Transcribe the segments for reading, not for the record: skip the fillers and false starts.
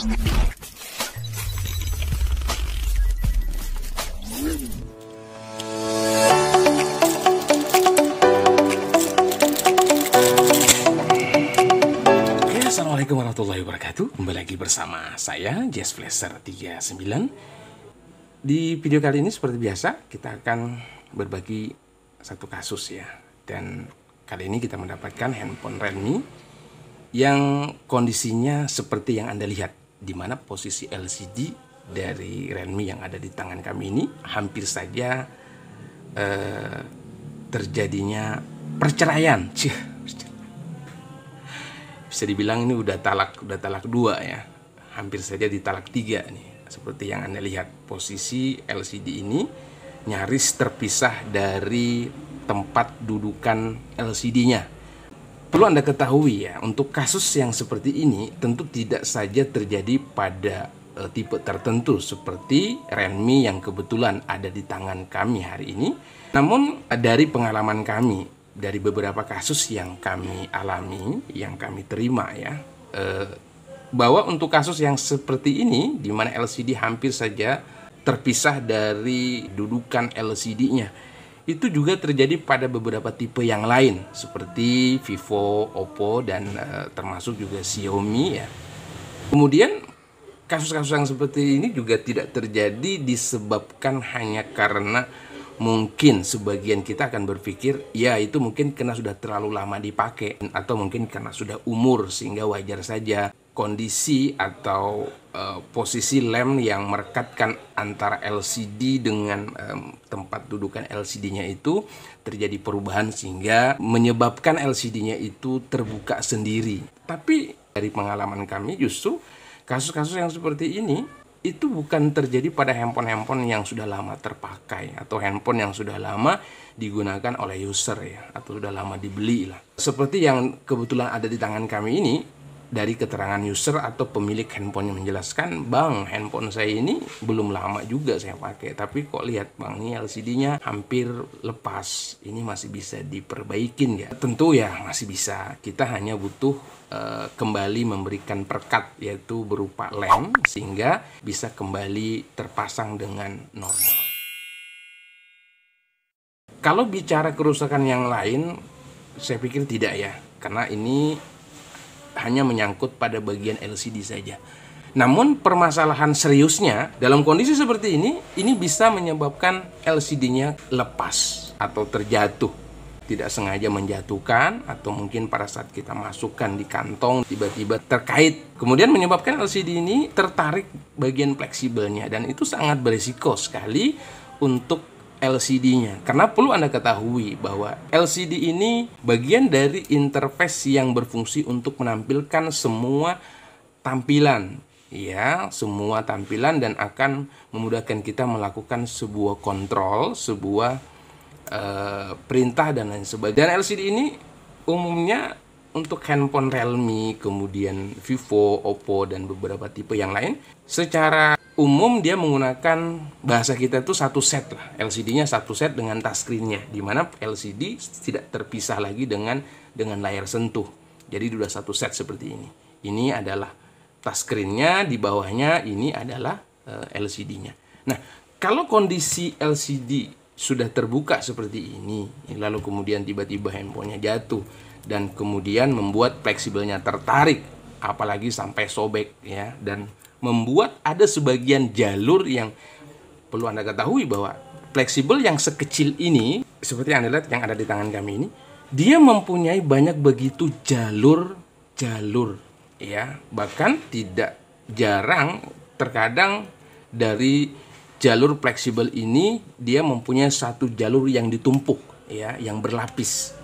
Assalamualaikum warahmatullahi wabarakatuh. Kembali lagi bersama saya Jazz Flasher 39. Di video kali ini seperti biasa kita akan berbagi satu kasus ya. Dan kali ini kita mendapatkan handphone Realme yang kondisinya seperti yang Anda lihat, di mana posisi LCD dari Realme yang ada di tangan kami ini hampir saja terjadinya perceraian. Bisa dibilang ini udah talak 2 ya. Hampir saja di talak 3 nih. Seperti yang Anda lihat, posisi LCD ini nyaris terpisah dari tempat dudukan LCD-nya. Perlu Anda ketahui ya, untuk kasus yang seperti ini tentu tidak saja terjadi pada tipe tertentu seperti Realme yang kebetulan ada di tangan kami hari ini. Namun dari pengalaman kami, dari beberapa kasus yang kami alami, yang kami terima ya, bahwa untuk kasus yang seperti ini, di mana LCD hampir saja terpisah dari dudukan LCD-nya, itu juga terjadi pada beberapa tipe yang lain, seperti Vivo, Oppo, dan termasuk juga Xiaomi ya. Kemudian kasus-kasus yang seperti ini juga tidak terjadi disebabkan hanya karena mungkin sebagian kita akan berpikir, ya itu mungkin karena sudah terlalu lama dipakai, atau mungkin karena sudah umur sehingga wajar saja kondisi atau posisi lem yang merekatkan antara LCD dengan tempat dudukan LCD-nya itu terjadi perubahan sehingga menyebabkan LCD-nya itu terbuka sendiri. Tapi dari pengalaman kami justru kasus-kasus yang seperti ini itu bukan terjadi pada handphone-handphone yang sudah lama terpakai atau handphone yang sudah lama digunakan oleh user ya, atau sudah lama dibeli lah. Seperti yang kebetulan ada di tangan kami ini, dari keterangan user atau pemilik handphone yang menjelaskan, "Bang, handphone saya ini belum lama juga saya pakai, tapi kok lihat Bang, ini LCD-nya hampir lepas. Ini masih bisa diperbaikin ya?" Tentu ya masih bisa. Kita hanya butuh kembali memberikan perekat, yaitu berupa lem, sehingga bisa kembali terpasang dengan normal. Kalau bicara kerusakan yang lain, saya pikir tidak ya, karena ini hanya menyangkut pada bagian LCD saja. Namun permasalahan seriusnya dalam kondisi seperti ini bisa menyebabkan LCD-nya lepas atau terjatuh. Tidak sengaja menjatuhkan, atau mungkin pada saat kita masukkan di kantong tiba-tiba terkait, kemudian menyebabkan LCD ini tertarik bagian fleksibelnya, dan itu sangat berisiko sekali untuk LCD-nya. Karena perlu Anda ketahui bahwa LCD ini bagian dari interface yang berfungsi untuk menampilkan semua tampilan ya, semua tampilan, dan akan memudahkan kita melakukan sebuah kontrol, sebuah perintah dan lain sebagainya. Dan LCD ini umumnya untuk handphone Realme, kemudian Vivo, Oppo, dan beberapa tipe yang lain, secara umum dia menggunakan, bahasa kita itu satu set lah. LCD-nya satu set dengan touchscreen-nya, di mana LCD tidak terpisah lagi dengan layar sentuh. Jadi sudah satu set seperti ini. Ini adalah touchscreen-nya, di bawahnya ini adalah LCD-nya. Nah, kalau kondisi LCD sudah terbuka seperti ini, lalu kemudian tiba-tiba handphonenya jatuh dan kemudian membuat fleksibelnya tertarik, apalagi sampai sobek ya, dan membuat ada sebagian jalur yang perlu Anda ketahui bahwa fleksibel yang sekecil ini, seperti yang Anda lihat yang ada di tangan kami ini, dia mempunyai banyak begitu jalur ya, bahkan tidak jarang terkadang dari jalur fleksibel ini dia mempunyai satu jalur yang ditumpuk ya, yang berlapis,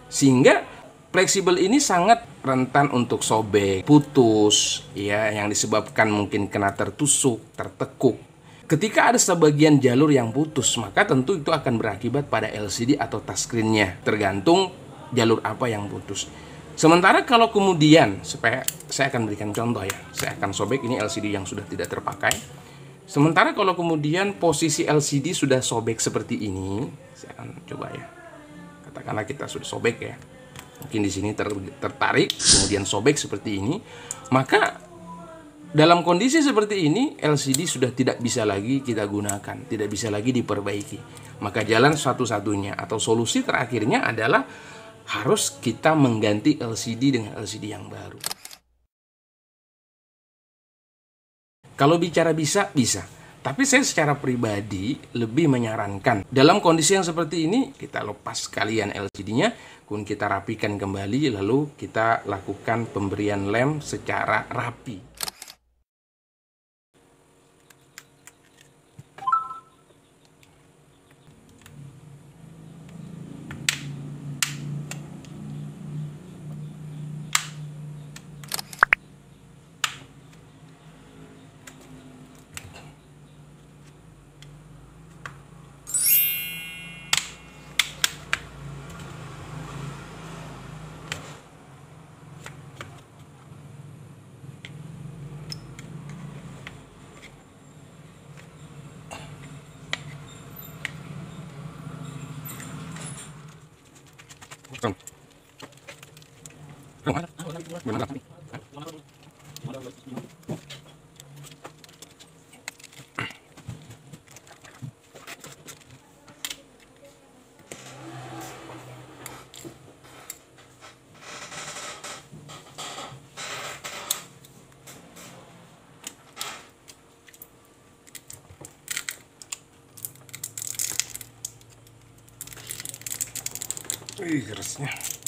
sehingga fleksibel ini sangat rentan untuk sobek, putus ya, yang disebabkan mungkin kena tertusuk, tertekuk. Ketika ada sebagian jalur yang putus, maka tentu itu akan berakibat pada LCD atau touchscreen-nya, tergantung jalur apa yang putus. Sementara kalau kemudian, supaya saya akan berikan contoh ya, saya akan sobek ini LCD yang sudah tidak terpakai. Sementara kalau kemudian posisi LCD sudah sobek seperti ini, saya akan coba ya. Katakanlah kita sudah sobek ya. Mungkin di sini tertarik, kemudian sobek seperti ini, maka Dalam kondisi seperti ini, LCD sudah tidak bisa lagi kita gunakan, tidak bisa lagi diperbaiki. Maka jalan satu-satunya atau solusi terakhirnya adalah harus kita mengganti LCD dengan LCD yang baru. Kalau bicara bisa, bisa. Tapi saya secara pribadi lebih menyarankan dalam kondisi yang seperti ini kita lepas sekalian LCD-nya, kemudian kita rapikan kembali, lalu kita lakukan pemberian lem secara rapi. Wih, kerasnya.